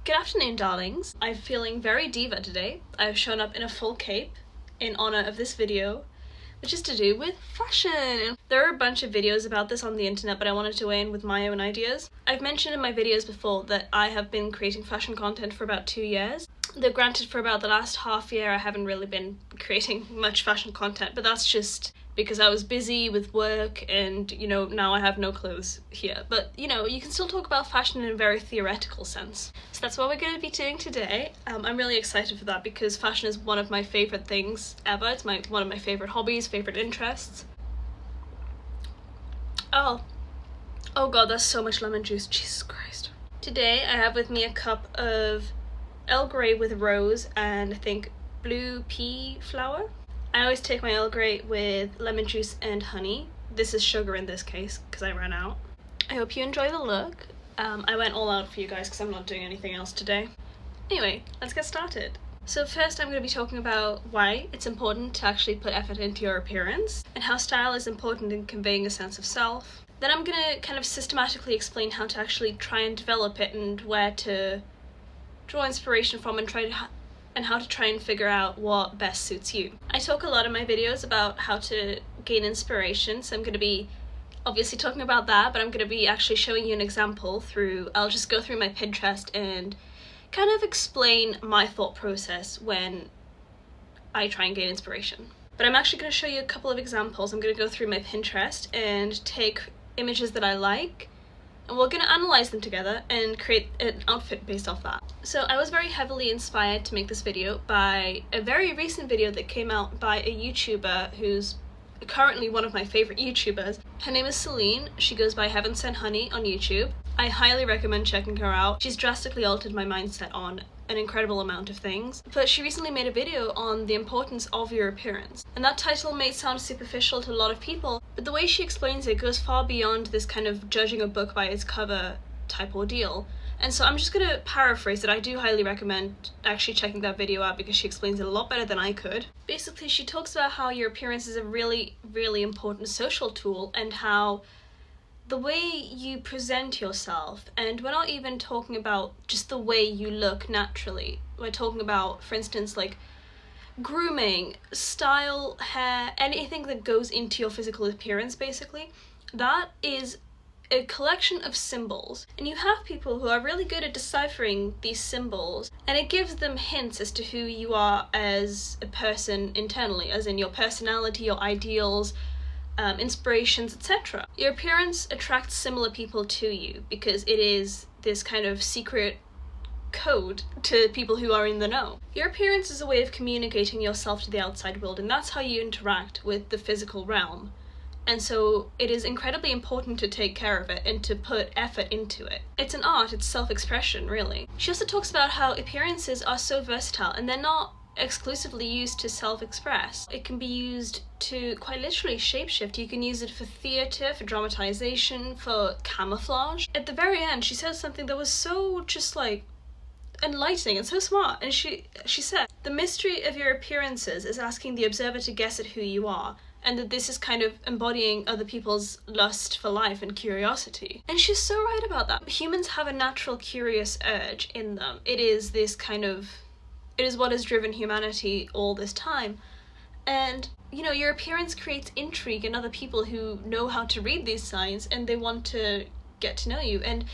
Good afternoon, darlings. I'm feeling very diva today. I've shown up in a full cape in honor of this video, which is to do with fashion. There are a bunch of videos about this on the internet, but I wanted to weigh in with my own ideas. I've mentioned in my videos before that I have been creating fashion content for about 2 years. Though granted, for about the last half year I haven't really been creating much fashion content, but that's just because I was busy with work and, now I have no clothes here. But, you can still talk about fashion in a very theoretical sense. So that's what we're going to be doing today. I'm really excited for that because fashion is one of my favourite things ever. It's one of my favourite hobbies, favourite interests. Oh god, that's so much lemon juice, Jesus Christ. Today I have with me a cup of Earl Grey with rose and I think blue pea flower. I always take my Earl Grey with lemon juice and honey. This is sugar in this case because I ran out. I hope you enjoy the look. I went all out for you guys because I'm not doing anything else today. Anyway, let's get started. So first I'm going to be talking about why it's important to actually put effort into your appearance and how style is important in conveying a sense of self. Then I'm going to kind of systematically explain how to actually try and develop it and where to draw inspiration from and how to try and figure out what best suits you. I talk a lot in my videos about how to gain inspiration, so I'm going to be obviously talking about that, but I'm going to be actually showing you an example I'll just go through my Pinterest and kind of explain my thought process when I try and gain inspiration. But I'm actually going to show you a couple of examples. I'm going to go through my Pinterest and take images that I like, and we're going to analyze them together and create an outfit based off that. So I was very heavily inspired to make this video by a very recent video that came out by a YouTuber who's currently one of my favorite YouTubers. Her name is Celine. She goes by Heaven Sent Honey on YouTube. I highly recommend checking her out. She's drastically altered my mindset on an incredible amount of things. But she recently made a video on the importance of your appearance. And that title may sound superficial to a lot of people, but the way she explains it goes far beyond this kind of judging a book by its cover type ordeal. And so I'm just going to paraphrase it. I do highly recommend actually checking that video out because she explains it a lot better than I could. Basically, she talks about how your appearance is a really, really important social tool and how the way you present yourself, and we're not even talking about just the way you look naturally. We're talking about, for instance, like grooming, style, hair, anything that goes into your physical appearance, basically. That is a collection of symbols, and you have people who are really good at deciphering these symbols, and it gives them hints as to who you are as a person internally, as in your personality, your ideals, inspirations, etc. Your appearance attracts similar people to you because it is this kind of secret code to people who are in the know. Your appearance is a way of communicating yourself to the outside world, and that's how you interact with the physical realm. And so it is incredibly important to take care of it and to put effort into it. It's an art, it's self-expression, really. She also talks about how appearances are so versatile and they're not exclusively used to self-express. It can be used to quite literally shapeshift. You can use it for theatre, for dramatization, for camouflage. At the very end, she says something that was so just like enlightening and so smart, and she said, "The mystery of your appearances is asking the observer to guess at who you are, and that this is kind of embodying other people's lust for life and curiosity." And she's so right about that. Humans have a natural curious urge in them. It is what has driven humanity all this time. And, your appearance creates intrigue in other people who know how to read these signs, and they want to get to know you. And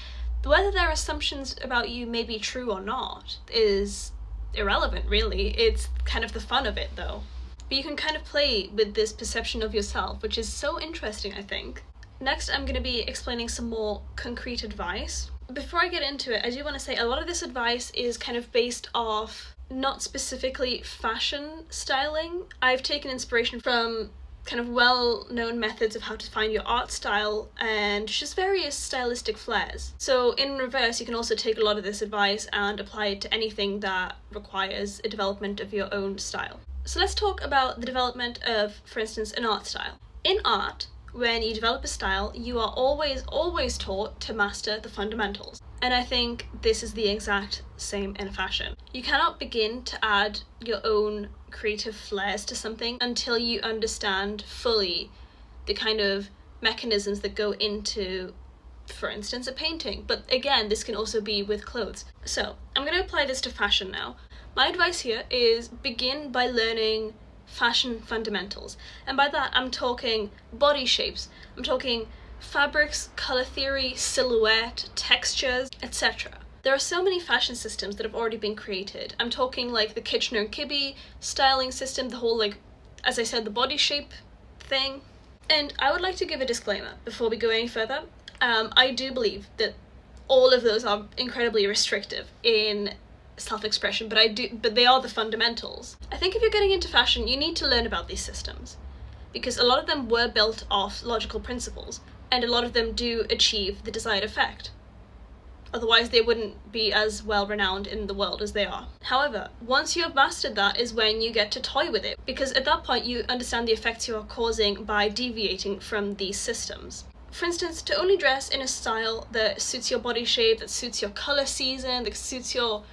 whether their assumptions about you may be true or not is irrelevant, really. It's kind of the fun of it, though. But you can kind of play with this perception of yourself, which is so interesting, I think. Next, I'm going to be explaining some more concrete advice. Before I get into it, I do want to say a lot of this advice is kind of based off not specifically fashion styling. I've taken inspiration from kind of well-known methods of how to find your art style and just various stylistic flares. So in reverse, you can also take a lot of this advice and apply it to anything that requires a development of your own style. So let's talk about the development of, for instance, an art style. In art, when you develop a style, you are always taught to master the fundamentals. And I think this is the exact same in fashion. You cannot begin to add your own creative flares to something until you understand fully the kind of mechanisms that go into for instance, a painting. But again, this can also be with clothes. So I'm going to apply this to fashion now. My advice here is begin by learning fashion fundamentals. And by that, I'm talking body shapes, I'm talking fabrics, color theory, silhouette, textures, etc. There are so many fashion systems that have already been created. I'm talking like the Kitchener and Kibbe styling system, the whole, like, as I said, the body shape thing. And I would like to give a disclaimer before we go any further. I do believe that all of those are incredibly restrictive in self-expression, but they are the fundamentals. I think if you're getting into fashion, you need to learn about these systems, because a lot of them were built off logical principles, and a lot of them do achieve the desired effect. Otherwise, they wouldn't be as well renowned in the world as they are. However, once you have mastered that is when you get to toy with it, because at that point you understand the effects you are causing by deviating from these systems. For instance, to only dress in a style that suits your body shape, that suits your color season, that suits your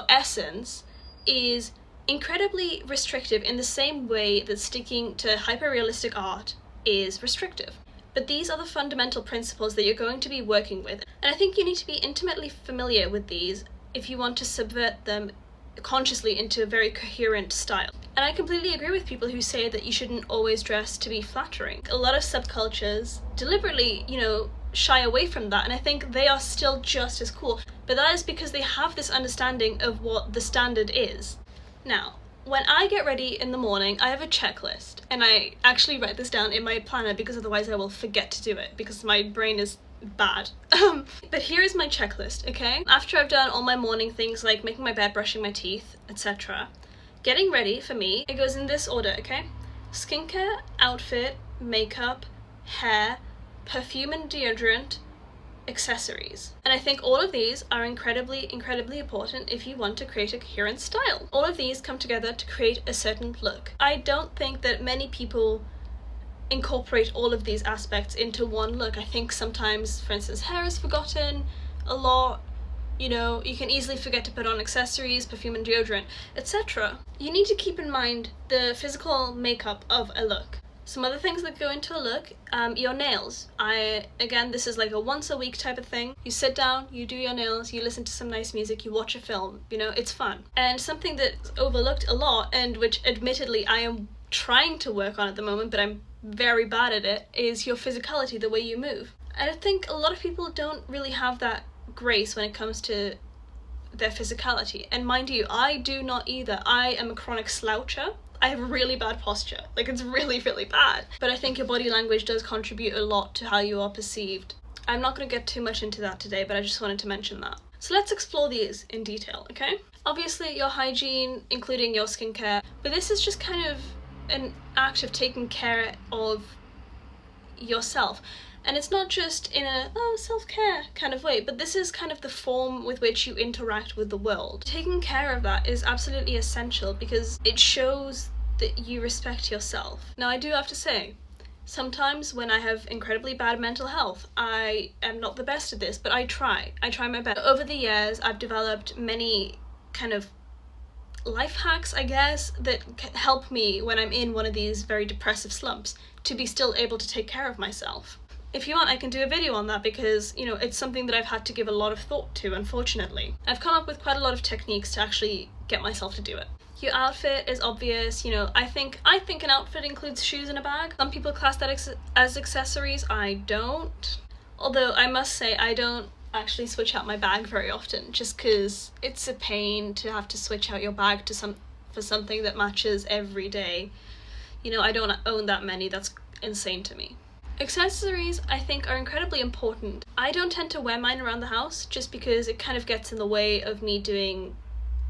essence, is incredibly restrictive in the same way that sticking to hyper-realistic art is restrictive. But these are the fundamental principles that you're going to be working with, and I think you need to be intimately familiar with these if you want to subvert them consciously into a very coherent style. And I completely agree with people who say that you shouldn't always dress to be flattering. A lot of subcultures deliberately, shy away from that, and I think they are still just as cool, but that is because they have this understanding of what the standard is. Now, when I get ready in the morning, I have a checklist, and I actually write this down in my planner because otherwise I will forget to do it because my brain is bad. But here is my checklist, okay? After I've done all my morning things like making my bed, brushing my teeth, etc., getting ready for me, it goes in this order, okay? Skincare, outfit, makeup, hair, perfume and deodorant, accessories. And I think all of these are incredibly important if you want to create a coherent style. All of these come together to create a certain look. I don't think that many people incorporate all of these aspects into one look. I think sometimes, for instance, hair is forgotten a lot. You can easily forget to put on accessories, perfume and deodorant, etc. You need to keep in mind the physical makeup of a look. Some other things that go into a look, your nails. Again, this is like a once a week type of thing. You sit down, you do your nails, you listen to some nice music, you watch a film, it's fun. And something that's overlooked a lot, and which admittedly I am trying to work on at the moment, but I'm very bad at it, is your physicality, the way you move. And I think a lot of people don't really have that grace when it comes to their physicality. And mind you, I do not either. I am a chronic sloucher. I have really bad posture. Like, it's really, really bad. But I think your body language does contribute a lot to how you are perceived. I'm not going to get too much into that today, but I just wanted to mention that. So let's explore these in detail, okay? Obviously, your hygiene, including your skincare, but this is just kind of an act of taking care of yourself. And it's not just in a, self-care kind of way, but this is kind of the form with which you interact with the world. Taking care of that is absolutely essential because it shows that you respect yourself. Now, I do have to say, sometimes when I have incredibly bad mental health, I am not the best at this, but I try my best. Over the years, I've developed many kind of life hacks, I guess, that help me when I'm in one of these very depressive slumps to be still able to take care of myself. If you want, I can do a video on that because, it's something that I've had to give a lot of thought to, unfortunately. I've come up with quite a lot of techniques to actually get myself to do it. Your outfit is obvious, I think an outfit includes shoes and a bag. Some people class that as accessories, I don't. Although I must say I don't actually switch out my bag very often, just because it's a pain to have to switch out your bag for something that matches every day. I don't own that many, that's insane to me. Accessories, I think, are incredibly important. I don't tend to wear mine around the house just because it kind of gets in the way of me doing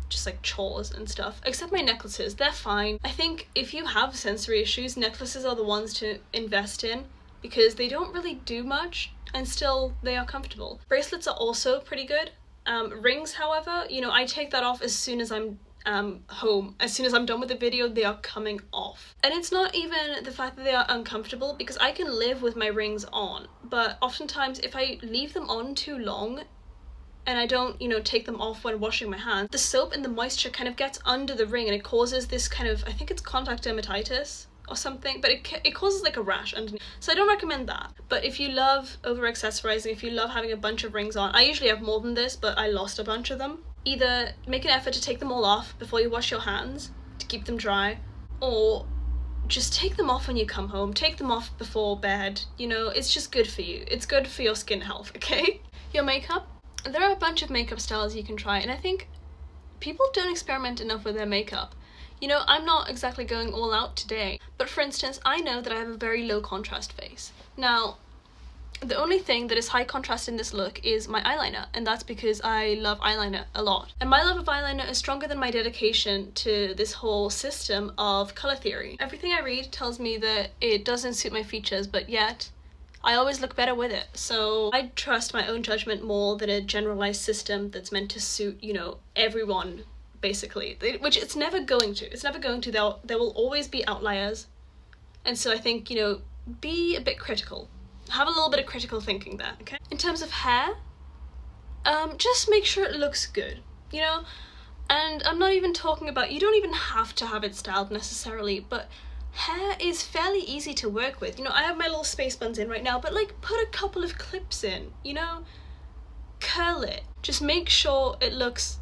just like chores and stuff. Except my necklaces, they're fine. I think if you have sensory issues, necklaces are the ones to invest in because they don't really do much and still they are comfortable. Bracelets are also pretty good. Rings, however, I take that off as soon as I'm home. As soon as I'm done with the video, they are coming off. And it's not even the fact that they are uncomfortable because I can live with my rings on, but oftentimes if I leave them on too long and I don't, take them off when washing my hands, the soap and the moisture kind of gets under the ring and it causes this kind of, I think it's contact dermatitis or something, but it causes like a rash underneath. So I don't recommend that. But if you love over-accessorizing, if you love having a bunch of rings on, I usually have more than this, but I lost a bunch of them. Either make an effort to take them all off before you wash your hands to keep them dry, or just take them off when you come home. Take them off before bed. You know, it's just good for you. It's good for your skin health, okay? Your makeup. There are a bunch of makeup styles you can try, and I think people don't experiment enough with their makeup. You know, I'm not exactly going all out today, but for instance, I know that I have a very low contrast face. Now, the only thing that is high contrast in this look is my eyeliner, and that's because I love eyeliner a lot. And my love of eyeliner is stronger than my dedication to this whole system of colour theory. Everything I read tells me that it doesn't suit my features, but yet I always look better with it. So I trust my own judgment more than a generalized system that's meant to suit, you know, everyone, basically. Which it's never going to. It's never going to. There will always be outliers. And so I think, you know, be a bit critical. Have a little bit of critical thinking there, okay? In terms of hair, just make sure it looks good, you know? And I'm not even talking about, you don't even have to have it styled necessarily, but hair is fairly easy to work with. You know, I have my little space buns in right now, but like put a couple of clips in, you know? Curl it. Just make sure it looks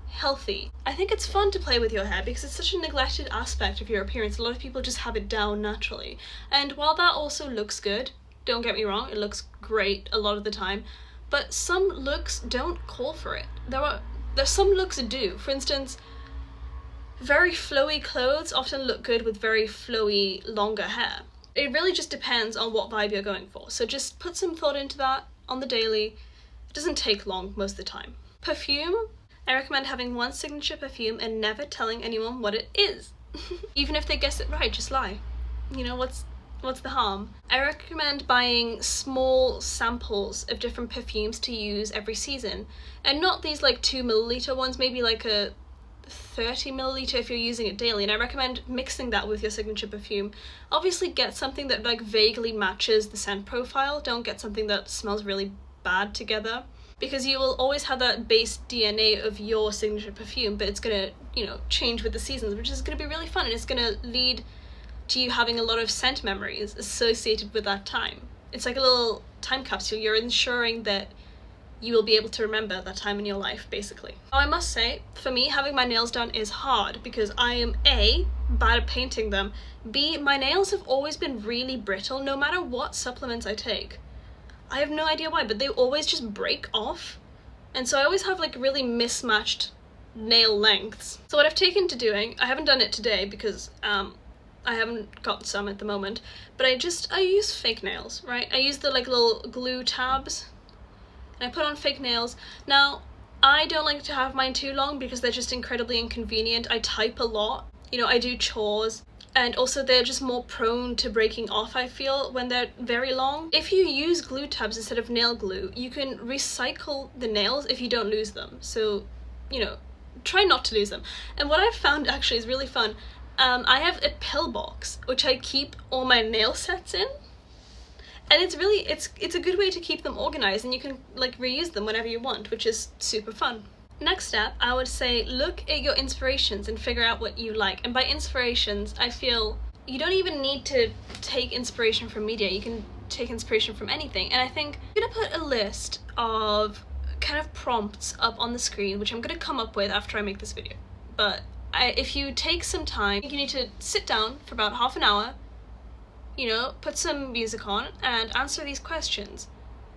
healthy. I think it's fun to play with your hair because it's such a neglected aspect of your appearance. A lot of people just have it down naturally. And while that also looks good, don't get me wrong, it looks great a lot of the time, but some looks don't call for it. There's some looks that do. For instance, very flowy clothes often look good with very flowy, longer hair. It really just depends on what vibe you're going for. So just put some thought into that on the daily. It doesn't take long most of the time. Perfume. I recommend having one signature perfume and never telling anyone what it is. Even if they guess it right, just lie. You know, what's the harm? I recommend buying small samples of different perfumes to use every season. And not these like 2ml ones, maybe like a 30ml if you're using it daily. And I recommend mixing that with your signature perfume. Obviously get something that like vaguely matches the scent profile. Don't get something that smells really bad together, because you will always have that base DNA of your signature perfume, but it's gonna, you know, change with the seasons, which is gonna be really fun, and it's gonna lead to you having a lot of scent memories associated with that time. It's like a little time capsule. You're ensuring that you will be able to remember that time in your life, basically. Now, I must say, for me, having my nails done is hard because I am A, bad at painting them, B, my nails have always been really brittle no matter what supplements I take. I have no idea why, but they always just break off. And so I always have like really mismatched nail lengths. So what I've taken to doing, I haven't done it today because I haven't got some at the moment, but I use fake nails, right? I use the like little glue tabs and I put on fake nails. Now, I don't like to have mine too long because they're just incredibly inconvenient. I type a lot, you know, I do chores, and also they're just more prone to breaking off, I feel, when they're very long. If you use glue tabs instead of nail glue, you can recycle the nails if you don't lose them. So, you know, try not to lose them. And what I've found actually is really fun. I have a pill box which I keep all my nail sets in, and it's really it's a good way to keep them organized, and you can like reuse them whenever you want, which is super fun. Next step, I would say look at your inspirations and figure out what you like. And by inspirations, I feel you don't even need to take inspiration from media. You can take inspiration from anything. And I think I'm gonna put a list of kind of prompts up on the screen, which I'm gonna come up with after I make this video. But if you take some time, you need to sit down for about half an hour, you know, put some music on and answer these questions.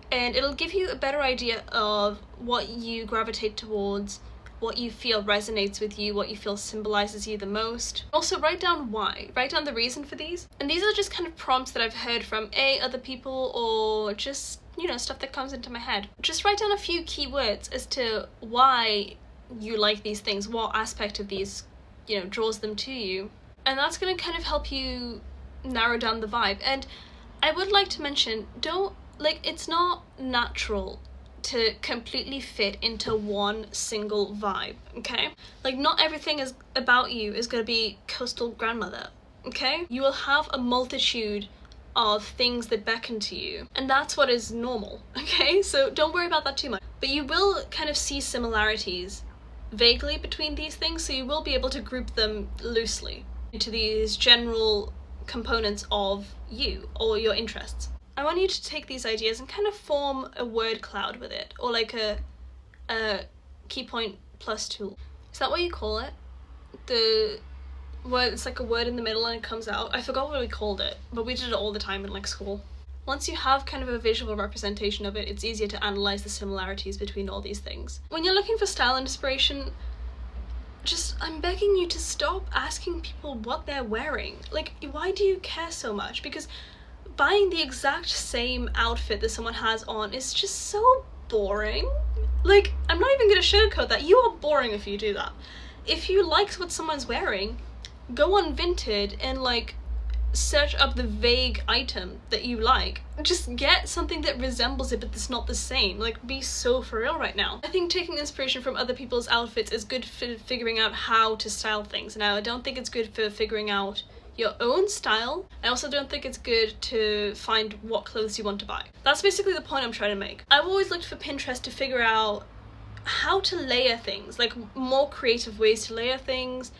And it'll give you a better idea of what you gravitate towards, what you feel resonates with you, what you feel symbolizes you the most. Also write down why, write down the reason for these. And these are just kind of prompts that I've heard from other people, or just, you know, stuff that comes into my head. Just write down a few keywords as to why you like these things, what aspect of these, you know, draws them to you. And that's going to kind of help you narrow down the vibe. And I would like to mention, it's not natural to completely fit into one single vibe, okay? Like, not everything is about you is going to be coastal grandmother, okay? You will have a multitude of things that beckon to you, and that's what is normal, okay? So don't worry about that too much. But you will kind of see similarities vaguely between these things, so you will be able to group them loosely into these general components of you or your interests. I want you to take these ideas and kind of form a word cloud with it, or like a key point plus tool. Is that what you call it? The word, it's like a word in the middle and it comes out. I forgot what we called it, but we did it all the time in like school. Once you have kind of a visual representation of it, it's easier to analyze the similarities between all these things. When you're looking for style and inspiration, I'm begging you to stop asking people what they're wearing. Like, why do you care so much? Because buying the exact same outfit that someone has on is just so boring. Like, I'm not even gonna sugarcoat that. You are boring if you do that. If you like what someone's wearing, go on Vinted and like search up the vague item that you like. Just get something that resembles it but that's not the same. Like, be so for real right now. I think taking inspiration from other people's outfits is good for figuring out how to style things. Now, I don't think it's good for figuring out your own style. I also don't think it's good to find what clothes you want to buy. That's basically the point I'm trying to make. I've always looked for Pinterest to figure out how to layer things, like more creative ways to layer things,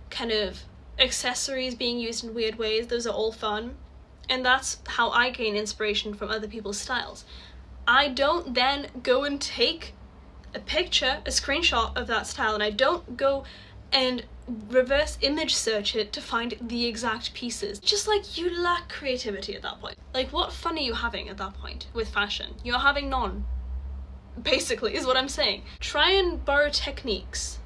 kind of accessories being used in weird ways. Those are all fun, and that's how I gain inspiration from other people's styles. I don't then go and take a picture, a screenshot of that style, and I don't go and reverse image search it to find the exact pieces. Just like, you lack creativity at that point. Like, what fun are you having at that point with fashion? You're having none, basically, is what I'm saying. Try and borrow techniques,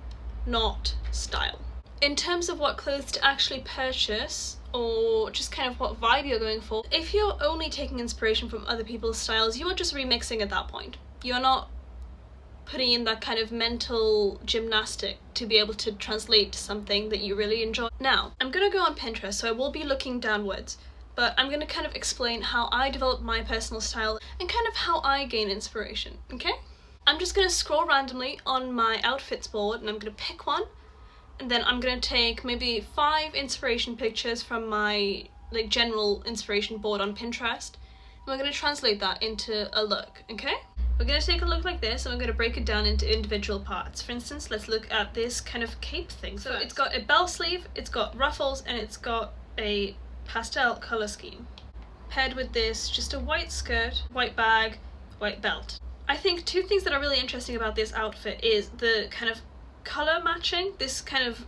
not style. In terms of what clothes to actually purchase, or just kind of what vibe you're going for, if you're only taking inspiration from other people's styles, you are just remixing at that point. You're not putting in that kind of mental gymnastic to be able to translate to something that you really enjoy. Now, I'm gonna go on Pinterest, so I will be looking downwards, but I'm gonna kind of explain how I develop my personal style and kind of how I gain inspiration, okay? I'm just gonna scroll randomly on my outfits board and I'm gonna pick one, and then I'm gonna take maybe 5 inspiration pictures from my like general inspiration board on Pinterest, and we're gonna translate that into a look, okay? We're gonna take a look like this and we're gonna break it down into individual parts. For instance, let's look at this kind of cape thing. So it's got a bell sleeve, it's got ruffles, and it's got a pastel color scheme. Paired with this, just a white skirt, white bag, white belt. I think 2 things that are really interesting about this outfit is the kind of color matching, this kind of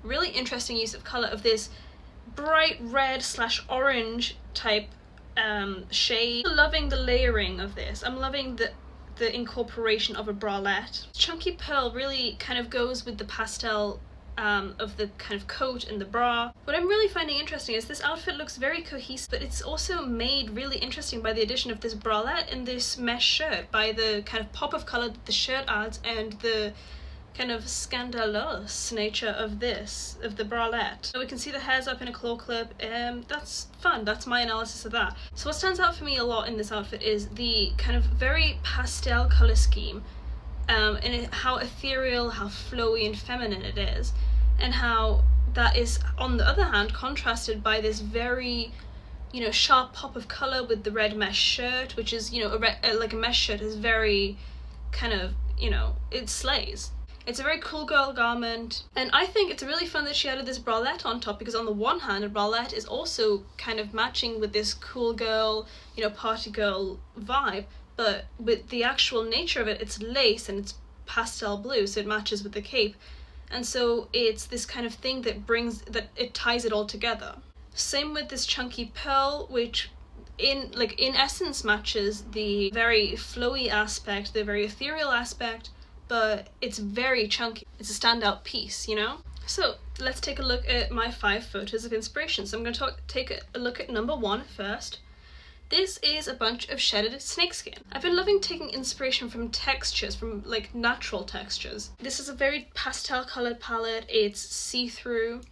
really interesting use of color of this bright red / orange type shade. I'm loving the layering of this. I'm loving the incorporation of a bralette. Chunky pearl really kind of goes with the pastel of the kind of coat and the bra. What I'm really finding interesting is this outfit looks very cohesive, but it's also made really interesting by the addition of this bralette and this mesh shirt, by the kind of pop of color that the shirt adds and the kind of scandalous nature of the bralette. So we can see the hairs up in a claw clip. That's fun. That's my analysis of that. So what stands out for me a lot in this outfit is the kind of very pastel color scheme, and how ethereal, how flowy and feminine it is, and how that is on the other hand contrasted by this very, you know, sharp pop of color with the red mesh shirt, which is, you know, like a mesh shirt is very kind of, you know, it slays. It's a very cool girl garment, and I think it's really fun that she added this bralette on top, because on the one hand, a bralette is also kind of matching with this cool girl, you know, party girl vibe, but with the actual nature of it, it's lace and it's pastel blue, so it matches with the cape, and so it's this kind of thing that it ties it all together. Same with this chunky pearl, which in essence matches the very flowy aspect, the very ethereal aspect, but it's very chunky. It's a standout piece, you know? So let's take a look at my 5 photos of inspiration. So I'm going to take a look at number 1 first. This is a bunch of shedded snakeskin. I've been loving taking inspiration from textures, from like natural textures. This is a very pastel colored palette. It's see-through,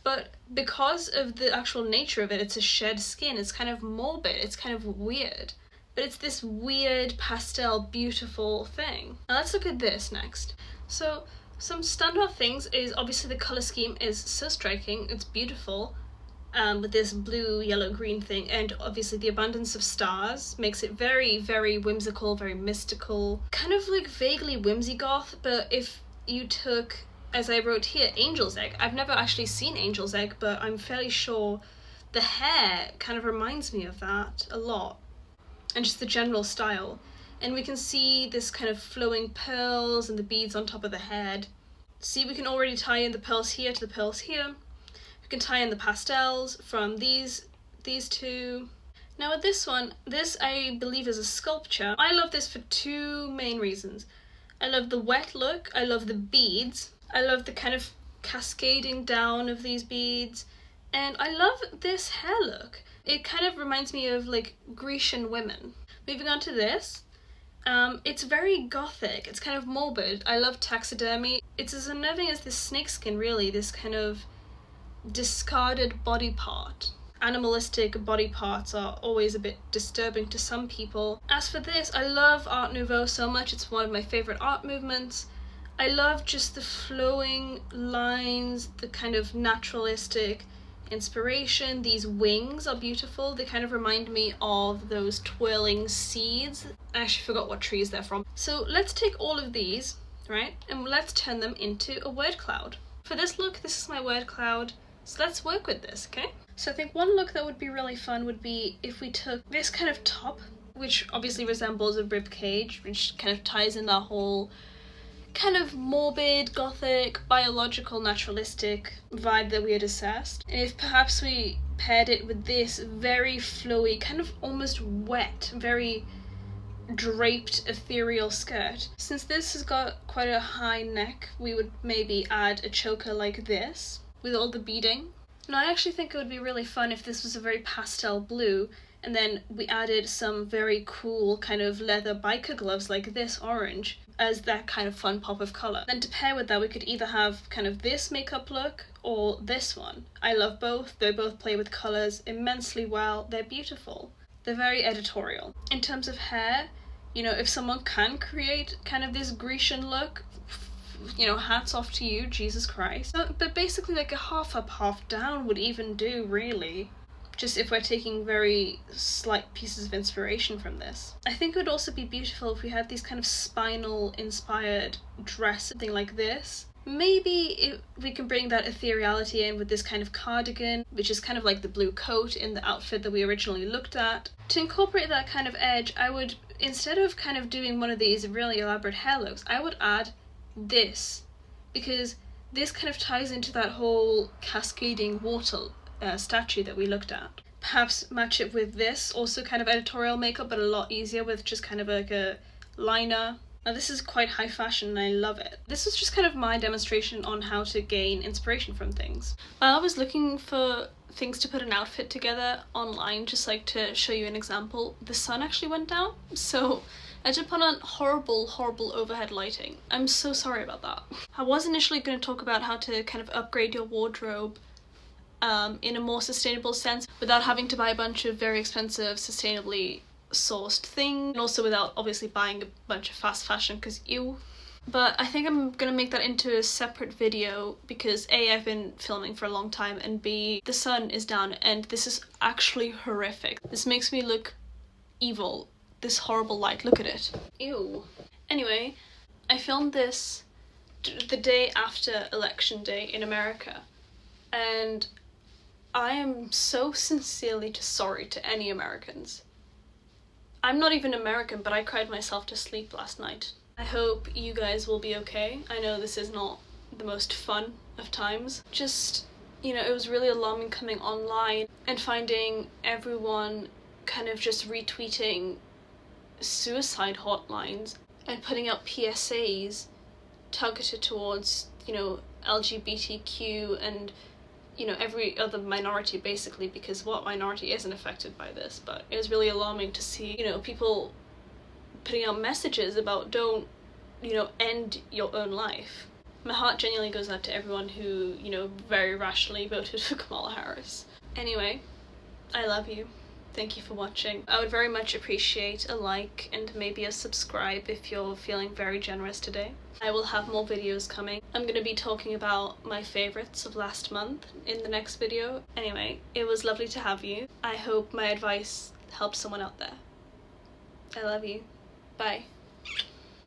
but because of the actual nature of it, it's a shed skin. It's kind of morbid. It's kind of weird. But it's this weird pastel beautiful thing. Now let's look at this next. So some standout things is obviously the color scheme is so striking, it's beautiful, with this blue, yellow, green thing, and obviously the abundance of stars makes it very, very whimsical, very mystical, kind of like vaguely whimsy goth. But if you took, as I wrote here, Angel's Egg, I've never actually seen Angel's Egg, but I'm fairly sure The hair kind of reminds me of that a lot, and just the general style. And we can see this kind of flowing pearls and the beads on top of the head. See, we can already tie in the pearls here to the pearls here. We can tie in the pastels from these two. Now with this one, this I believe is a sculpture. I love this for two main reasons. I love the wet look, I love the beads, I love the kind of cascading down of these beads, and I love this hair look. It kind of reminds me of like Grecian women. Moving on to this, it's very gothic, it's kind of morbid. I love taxidermy. It's as unnerving as this snakeskin, really, this kind of discarded body part. Animalistic body parts are always a bit disturbing to some people. As for this, I love Art Nouveau so much. It's one of my favorite art movements. I love just the flowing lines, the kind of naturalistic inspiration. These wings are beautiful. They kind of remind me of those twirling seeds. I actually forgot what trees they're from. So let's take all of these, right, and let's turn them into a word cloud. For this look, this is my word cloud. So let's work with this, okay? So I think one look that would be really fun would be if we took this kind of top, which obviously resembles a rib cage, which kind of ties in that whole kind of morbid, gothic, biological, naturalistic vibe that we had assessed. And if perhaps we paired it with this very flowy, kind of almost wet, very draped, ethereal skirt. Since this has got quite a high neck, we would maybe add a choker like this with all the beading. Now I actually think it would be really fun if this was a very pastel blue and then we added some very cool kind of leather biker gloves like this orange as that kind of fun pop of colour. Then to pair with that, we could either have kind of this makeup look or this one. I love both. They both play with colours immensely well. They're beautiful. They're very editorial. In terms of hair, you know, if someone can create kind of this Grecian look, you know, hats off to you, Jesus Christ. But basically like a half up, half down would even do, really. Just if we're taking very slight pieces of inspiration from this. I think it would also be beautiful if we had these kind of spinal inspired dress, something like this. Maybe we can bring that ethereality in with this kind of cardigan, which is kind of like the blue coat in the outfit that we originally looked at. To incorporate that kind of edge, I would, instead of kind of doing one of these really elaborate hair looks, I would add this, because this kind of ties into that whole cascading water statue that we looked at. Perhaps match it with this, also kind of editorial makeup, but a lot easier with just kind of like a liner. Now this is quite high fashion and I love it. This was just kind of my demonstration on how to gain inspiration from things. While I was looking for things to put an outfit together online, just like to show you an example, the sun actually went down, so I did put on horrible overhead lighting. I'm so sorry about that. I was initially going to talk about how to kind of upgrade your wardrobe in a more sustainable sense without having to buy a bunch of very expensive sustainably sourced things, and also without obviously buying a bunch of fast fashion because ew. But I think I'm gonna make that into a separate video because A, I've been filming for a long time, and B, the sun is down and this is actually horrific. This makes me look evil. This horrible light, look at it. Ew. Anyway, I filmed this the day after Election Day in America, and I am so sincerely just sorry to any Americans. I'm not even American, but I cried myself to sleep last night. I hope you guys will be okay. I know this is not the most fun of times. Just, you know, it was really alarming coming online and finding everyone kind of just retweeting suicide hotlines and putting out PSAs targeted towards, you know, LGBTQ and, you know, every other minority basically, because what minority isn't affected by this? But it was really alarming to see, you know, people putting out messages about don't, you know, end your own life. My heart genuinely goes out to everyone who, you know, very rationally voted for Kamala Harris. Anyway, I love you. Thank you for watching. I would very much appreciate a like and maybe a subscribe if you're feeling very generous today. I will have more videos coming. I'm going to be talking about my favourites of last month in the next video. Anyway, it was lovely to have you. I hope my advice helps someone out there. I love you. Bye.